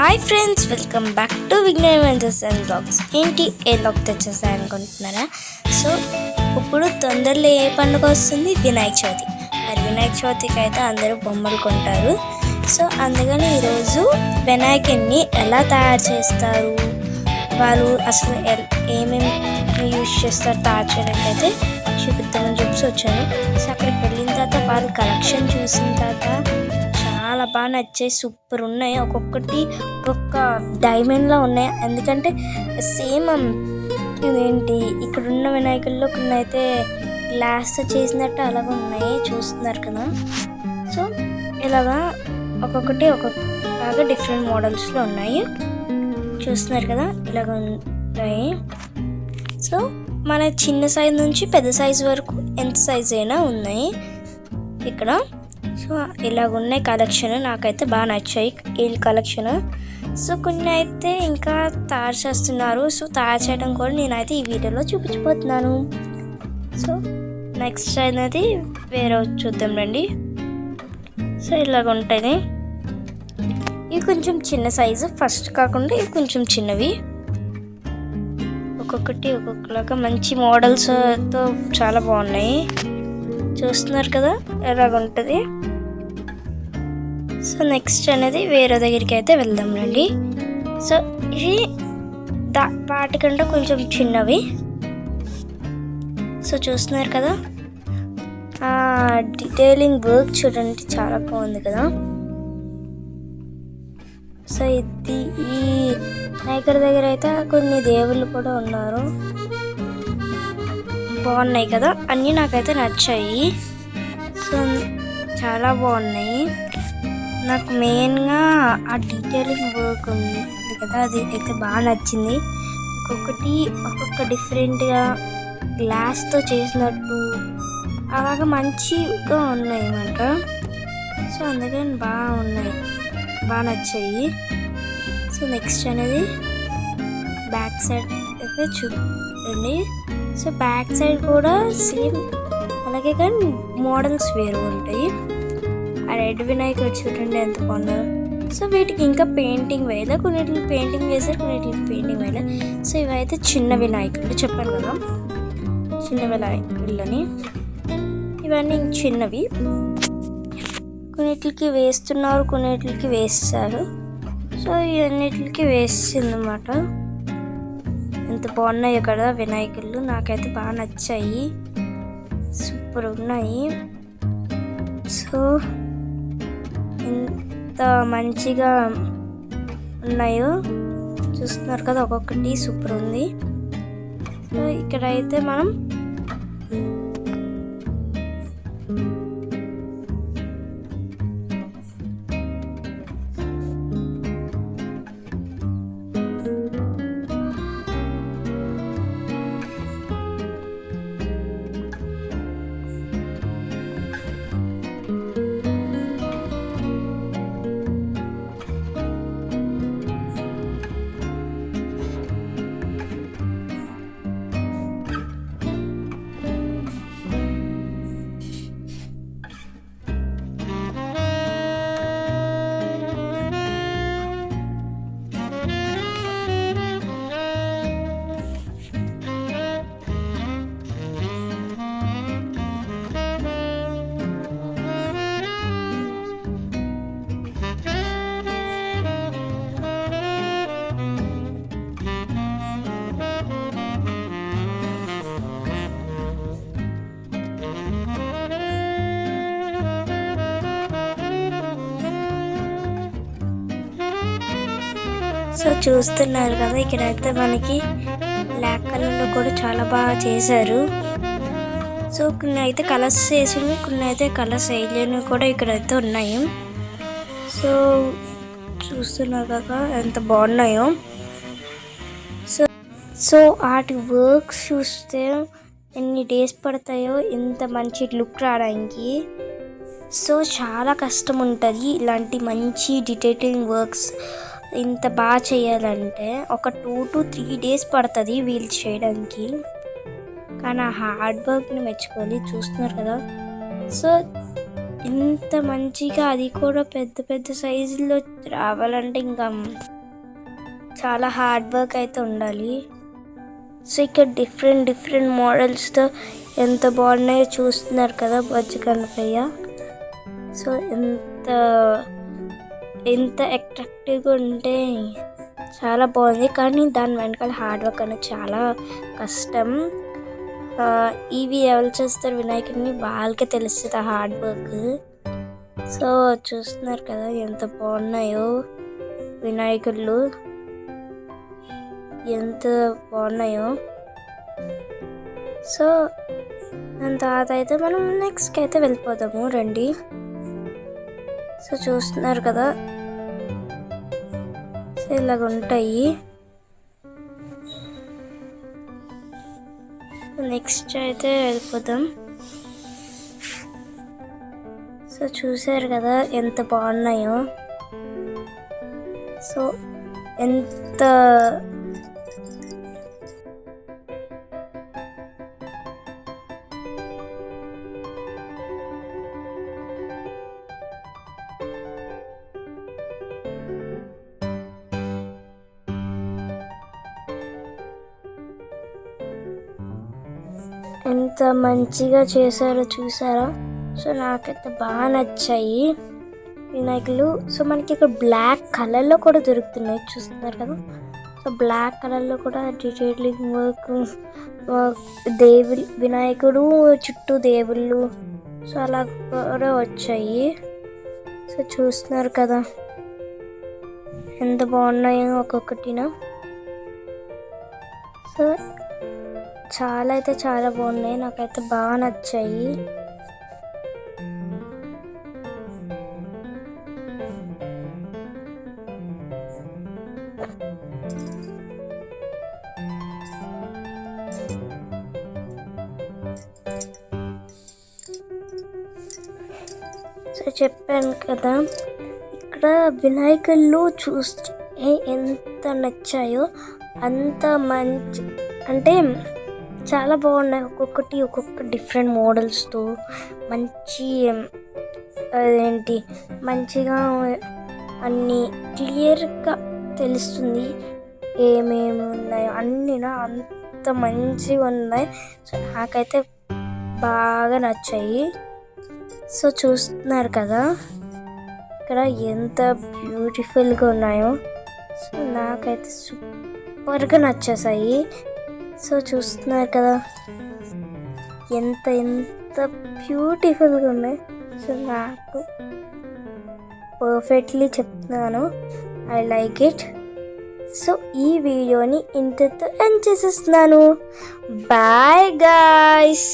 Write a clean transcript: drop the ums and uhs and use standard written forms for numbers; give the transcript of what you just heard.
Hi friends, welcome back to Vighnesh ventures and blogs. ఏంటి ఏ blog తెచ్చేసాయి అనుకుంటున్నారా? సో ఇప్పుడు తొందరలో ఏ పండుగ వస్తుంది? వినాయక చవితి. మరి వినాయక చవితికి అయితే అందరూ బొమ్మలు కొంటారు. సో అందుకని ఈరోజు వినాయకుడిని ఎలా తయారు చేస్తారు, వాళ్ళు అసలు ఏమేమి యూజ్ చేస్తారు తయారు చేయడానికి అయితే చూపిద్దామని చెప్పి వచ్చాను. సో అక్కడికి వెళ్ళిన తర్వాత వాళ్ళ కలెక్షన్ చూసిన తర్వాత చాలా బాగా నచ్చాయి, సూపర్ ఉన్నాయి. ఒక్కొక్కటి ఒక్కొక్క డైమండ్లో ఉన్నాయి. ఎందుకంటే సేమ్ ఇదేంటి ఇక్కడున్న వినాయకుల్లో కొన్ని అయితే గ్లాస్తో చేసినట్టు అలాగ ఉన్నాయి, చూస్తున్నారు కదా. సో ఇలాగా ఒక్కొక్కటి ఒక్కొక్కలాగా డిఫరెంట్ మోడల్స్లో ఉన్నాయి, చూస్తున్నారు కదా. ఇలాగ ఉంటాయి. సో మన చిన్న సైజ్ నుంచి పెద్ద సైజు వరకు ఎంత సైజ్ అయినా ఉన్నాయి ఇక్కడ. సో ఇలాగ ఉన్నాయి కలెక్షన్. నాకైతే బాగా నచ్చాయి ఈ కలెక్షన్. సో కొన్ని అయితే ఇంకా తయారు చేస్తున్నారు. సో తయారు చేయడం కూడా నేనైతే ఈ వీడియోలో చూపించబోతున్నాను. సో నెక్స్ట్ అనేది వేరే చూద్దాం రండి. సో ఇలాగ ఉంటుంది. ఇవి కొంచెం చిన్న సైజు, ఫస్ట్ కాకుండా ఇవి కొంచెం చిన్నవి. ఒక్కొక్కటి ఒక్కొక్కలాగా మంచి మోడల్స్తో చాలా బాగున్నాయి, చూస్తున్నారు కదా. ఎలాగ ఉంటుంది. సో నెక్స్ట్ అనేది వేరే దగ్గరికి అయితే వెళ్దాం రండి. సో ఇవి వాటికంటే కొంచెం చిన్నవి. సో చూస్తున్నారు కదా, డీటెయిలింగ్ వర్క్ చూడండి, చాలా బాగుంది కదా. సో ఇది ఈ నాయకర్ దగ్గర అయితే కొన్ని దేవుళ్ళు కూడా ఉన్నారు, బాగున్నాయి కదా. అన్నీ నాకైతే నచ్చాయి. సో చాలా బాగున్నాయి. నాకు మెయిన్గా ఆ డీటెయిలింగ్ వర్క్ ఉంది కదా, అది అయితే బాగా నచ్చింది. ఒక్కొక్క డిఫరెంట్గా గ్లాస్తో చేసినట్టు అలాగా మంచిగా ఉన్నాయి అన్నమాట. సో అందుకని బాగా నచ్చాయి. సో నెక్స్ట్ అనేది బ్యాక్ సైడ్ అయితే చూడండి. సో బ్యాక్ సైడ్ కూడా సేమ్ అలాగే, కానీ మోడల్స్ వేరు ఉంటాయి. ఆ రెడ్ వినాయకుడు చూడండి ఎంత బాగున్నారు. సో వీటికి ఇంకా పెయింటింగ్ వేయలేదు, కొన్నిటికి పెయింటింగ్ వేసారు, కొన్నిటికి పెయింటింగ్ వేయలేదు. సో ఇవైతే చిన్న వినాయకుడు చెప్పాను కదా, చిన్న వినాయకుళ్ళని. ఇవన్నీ చిన్నవి, కొన్నిటికి వేస్తున్నారు, కొన్నిటికి వేస్తారు. సో ఇవన్నిటికి వేసిందన్నమాట. ఎంత బాగున్నాయో కదా వినాయకుళ్ళు, నాకైతే బాగా నచ్చాయి, సూపర్ ఉన్నాయి. సో ఎంత మంచిగా ఉన్నాయో చూస్తున్నారు కదా, ఒక్కొక్కటి సూపర్ ఉంది. సో ఇక్కడ అయితే మనం సో చూస్తున్నారు కదా, ఇక్కడైతే మనకి బ్లాక్ కలర్లో కూడా చాలా బాగా చేశారు. సో కొన్ని అయితే కలర్స్ వేసినవి, కొన్ని అయితే కలర్స్ వేయలేనివి కూడా ఇక్కడైతే ఉన్నాయి. సో చూస్తున్నారు కదా ఎంత బాగున్నాయో. సో వాటి వర్క్ చూస్తే ఎన్ని డేస్ పడతాయో ఇంత మంచి లుక్ రావడానికి. సో చాలా కష్టం ఉంటుంది ఇలాంటి మంచి డీటెయిలింగ్ వర్క్స్ ఇంత బాగా చేయాలంటే. ఒక 2 to 3 days పడుతుంది వీళ్ళు చేయడానికి, కానీ ఆ హార్డ్ వర్క్ని మెచ్చుకోవాలి. చూస్తున్నారు కదా. సో ఇంత మంచిగా అది కూడా పెద్ద పెద్ద సైజుల్లో రావాలంటే ఇంకా చాలా హార్డ్ వర్క్ అయితే ఉండాలి. సో ఇక్కడ డిఫరెంట్ డిఫరెంట్ మోడల్స్తో ఎంత బాగున్నాయో చూస్తున్నారు కదా బొజ్జ గణపయ్య. సో ఎంత అట్రాక్టివ్గా ఉంటే చాలా బాగుంది. కానీ దాని వెనకాల హార్డ్ వర్క్ అనేది చాలా కష్టం. ఇవి ఎవరు చేస్తారు వినాయకుడిని వాళ్ళకే తెలుస్తుంది ఆ హార్డ్ వర్క్. సో చూస్తున్నారు కదా ఎంత బాగున్నాయో వినాయకుళ్ళు, ఎంత బాగున్నాయో. సో దాని తర్వాత అయితే మనం నెక్స్ట్కి అయితే వెళ్ళిపోదాము రండి. సో చూస్తున్నారు కదా సో ఇలాగ ఉంటాయి. నెక్స్ట్ అయితే వెళ్ళిపోదాం. సో చూసారు కదా ఎంత బాగున్నాయో. సో ఎంత ఎంత మంచిగా చేశారో చూసారా. సో నాకైతే బాగా నచ్చాయి వినాయకులు. సో మనకి ఇక్కడ బ్లాక్ కలర్లో కూడా దొరుకుతున్నాయి చూస్తున్నారు కదా. సో బ్లాక్ కలర్లో కూడా డీటెయిలింగ్ వర్క్, వినాయకుడు చుట్టూ దేవుళ్ళు సో అలా కూడా వచ్చాయి. సో చూస్తున్నారు కదా ఎంత బాగున్నాయో ఒక్కొక్కటిన. సో చాలా అయితే చాలా బాగున్నాయి, నాకైతే బాగా నచ్చాయి. సో చెప్పాను కదా ఇక్కడ వినాయకుళ్ళు చూస్తే ఎంత నచ్చాయో అంత మంచి, అంటే చాలా బాగున్నాయి. ఒక్కొక్క డిఫరెంట్ మోడల్స్తో మంచి మంచిగా అన్నీ క్లియర్గా తెలుస్తుంది ఏమేమి ఉన్నాయో అన్నీ అంత మంచిగా ఉన్నాయి. సో నాకైతే బాగా నచ్చాయి. సో చూస్తున్నారు కదా ఇక్కడ ఎంత బ్యూటిఫుల్గా ఉన్నాయో. సో నాకైతే సూపర్గా నచ్చేసాయి. సో చూస్తున్నారు కదా ఎంత బ్యూటిఫుల్గా ఉన్నాయి. సో నాకు పర్ఫెక్ట్లీ చెప్తున్నాను, ఐ లైక్ ఇట్. సో ఈ వీడియోని ఇంతతో ఎండ్ చేసేస్తున్నాను. Bye guys.